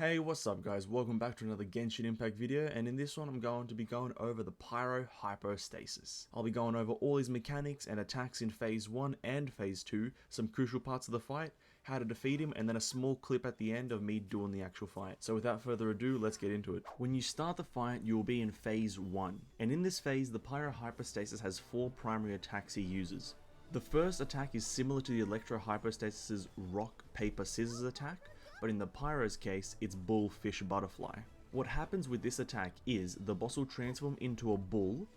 Hey, what's up guys? Welcome back to another Genshin Impact video, and in this one I'm going to be going over the Pyro Hypostasis. I'll be going over all his mechanics and attacks in Phase 1 and Phase 2, some crucial parts of the fight, how to defeat him, and then a small clip at the end of me doing the actual fight. So without further ado, let's get into it. When you start the fight, you will be in Phase 1, and in this phase the Pyro Hypostasis has 4 primary attacks he uses. The first attack is similar to the Electro Hypostasis' rock, paper, scissors attack, but in the Pyro's case, it's bull, fish, butterfly. What happens with this attack is the boss will transform into a bull,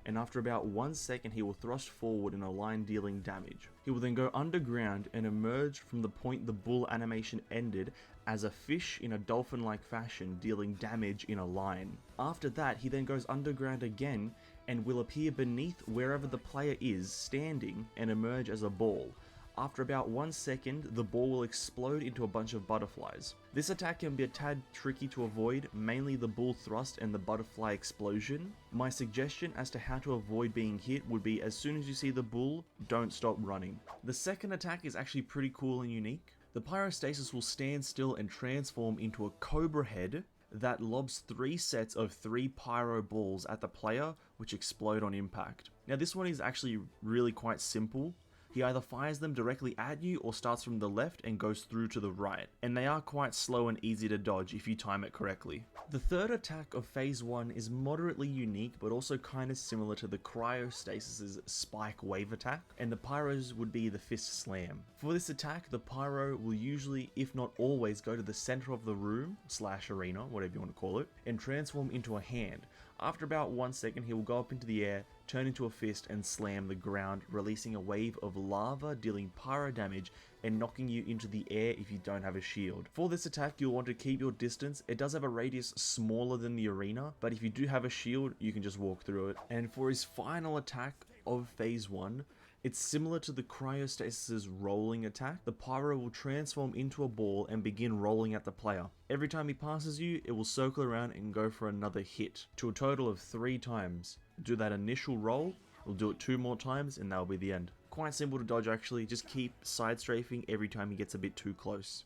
and after about 1 second he will thrust forward in a line dealing damage. He will then go underground and emerge from the point the bull animation ended as a fish in a dolphin-like fashion, dealing damage in a line. After that, he then goes underground again and will appear beneath wherever the player is standing and emerge as a ball. After about 1 second, the ball will explode into a bunch of butterflies. This attack can be a tad tricky to avoid, mainly the bull thrust and the butterfly explosion. My suggestion as to how to avoid being hit would be, as soon as you see the bull, don't stop running. The second attack is actually pretty cool and unique. The Pyrostasis will stand still and transform into a cobra head that lobs 3 sets of 3 pyro balls at the player, which explode on impact. Now this one is actually really quite simple. He either fires them directly at you or starts from the left and goes through to the right, and they are quite slow and easy to dodge if you time it correctly. The third attack of Phase 1 is moderately unique but also kind of similar to the Cryostasis' spike wave attack, and the Pyro's would be the fist slam. For this attack, the Pyro will usually, if not always, go to the center of the room / arena, whatever you want to call it, and transform into a hand. After about 1 second, he will go up into the air, turn into a fist and slam the ground, releasing a wave of lava, dealing pyro damage and knocking you into the air if you don't have a shield. For this attack, you'll want to keep your distance. It does have a radius smaller than the arena, but if you do have a shield, you can just walk through it. And for his final attack of Phase 1, it's similar to the Cryostasis' rolling attack. The Pyro will transform into a ball and begin rolling at the player. Every time he passes you, it will circle around and go for another hit, to a total of 3 times. Do that initial roll, we'll do it 2 more times, and that'll be the end. Quite simple to dodge actually, just keep side strafing every time he gets a bit too close.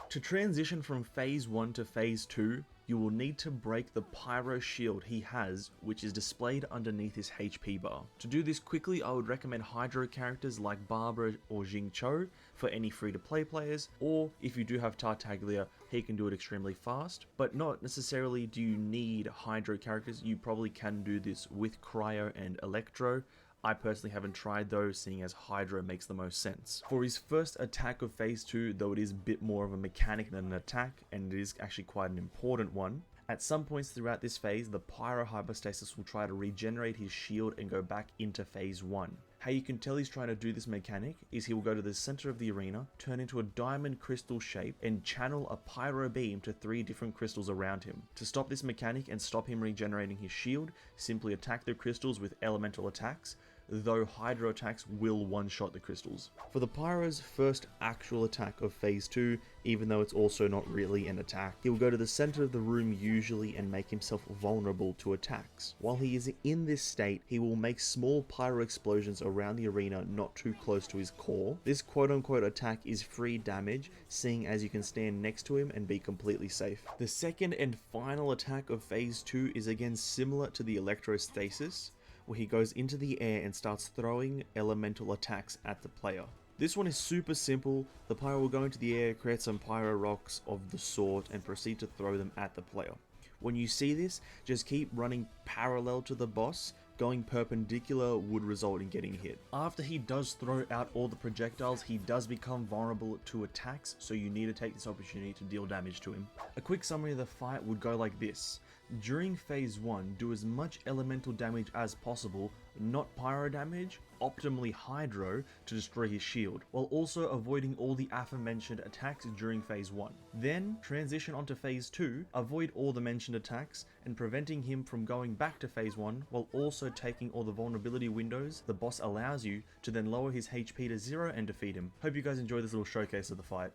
To transition from Phase 1 to Phase 2, you will need to break the Pyro shield he has, which is displayed underneath his HP bar. To do this quickly, I would recommend Hydro characters like Barbara or Jingcho for any free-to-play players, or if you do have Tartaglia, he can do it extremely fast, but not necessarily do you need Hydro characters. You probably can do this with Cryo and Electro. I personally haven't tried those, seeing as Hydro makes the most sense. For his first attack of Phase 2, though it is a bit more of a mechanic than an attack, and it is actually quite an important one, at some points throughout this phase, the Pyro Hypostasis will try to regenerate his shield and go back into Phase 1. How you can tell he's trying to do this mechanic is he will go to the center of the arena, turn into a diamond crystal shape, and channel a pyro beam to 3 different crystals around him. To stop this mechanic and stop him regenerating his shield, simply attack the crystals with elemental attacks, though Hydro attacks will one-shot the crystals. For the Pyro's first actual attack of Phase 2, even though it's also not really an attack, he will go to the center of the room usually and make himself vulnerable to attacks. While he is in this state, he will make small pyro explosions around the arena not too close to his core. This quote-unquote attack is free damage, seeing as you can stand next to him and be completely safe. The second and final attack of Phase 2 is again similar to the Electrostasis, where he goes into the air and starts throwing elemental attacks at the player. This one is super simple. The Pyro will go into the air, create some Pyro rocks of the sort, and proceed to throw them at the player. When you see this, just keep running parallel to the boss. Going perpendicular would result in getting hit. After he does throw out all the projectiles, he does become vulnerable to attacks, so you need to take this opportunity to deal damage to him. A quick summary of the fight would go like this. During Phase 1, do as much elemental damage as possible, not pyro damage, optimally Hydro to destroy his shield, while also avoiding all the aforementioned attacks during Phase 1. Then transition onto Phase 2, avoid all the mentioned attacks, and preventing him from going back to Phase 1, while also taking all the vulnerability windows the boss allows you to then lower his HP to 0 and defeat him. Hope you guys enjoyed this little showcase of the fight.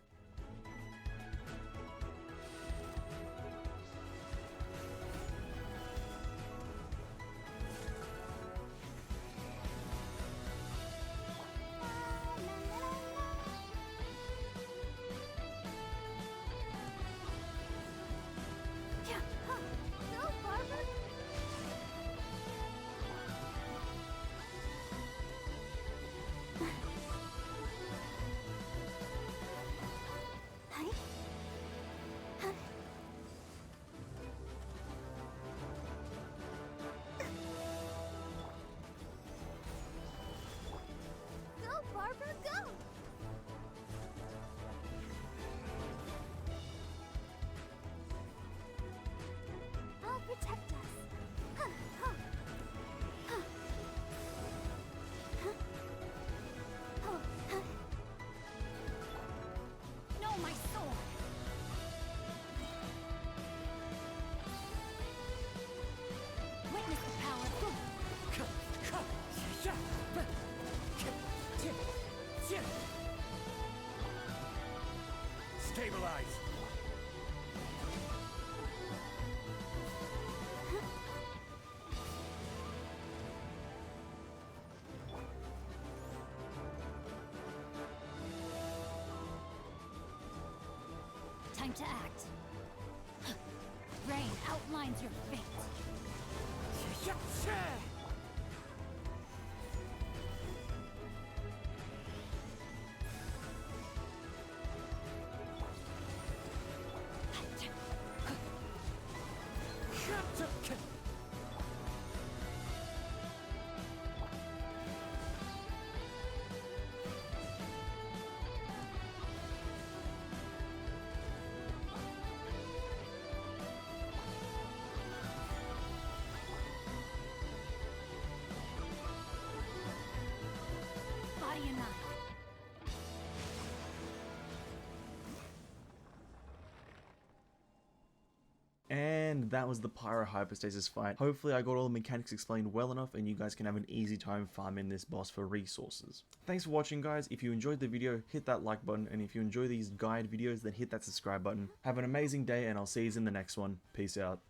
Stabilize. Time to act. Rain outlines your fate. Body and mind. And that was the Pyro Hypostasis fight. Hopefully I got all the mechanics explained well enough and you guys can have an easy time farming this boss for resources. Thanks for watching, guys. If you enjoyed the video, hit that like button, and if you enjoy these guide videos, then hit that subscribe button. Have an amazing day and I'll see you in the next one. Peace out.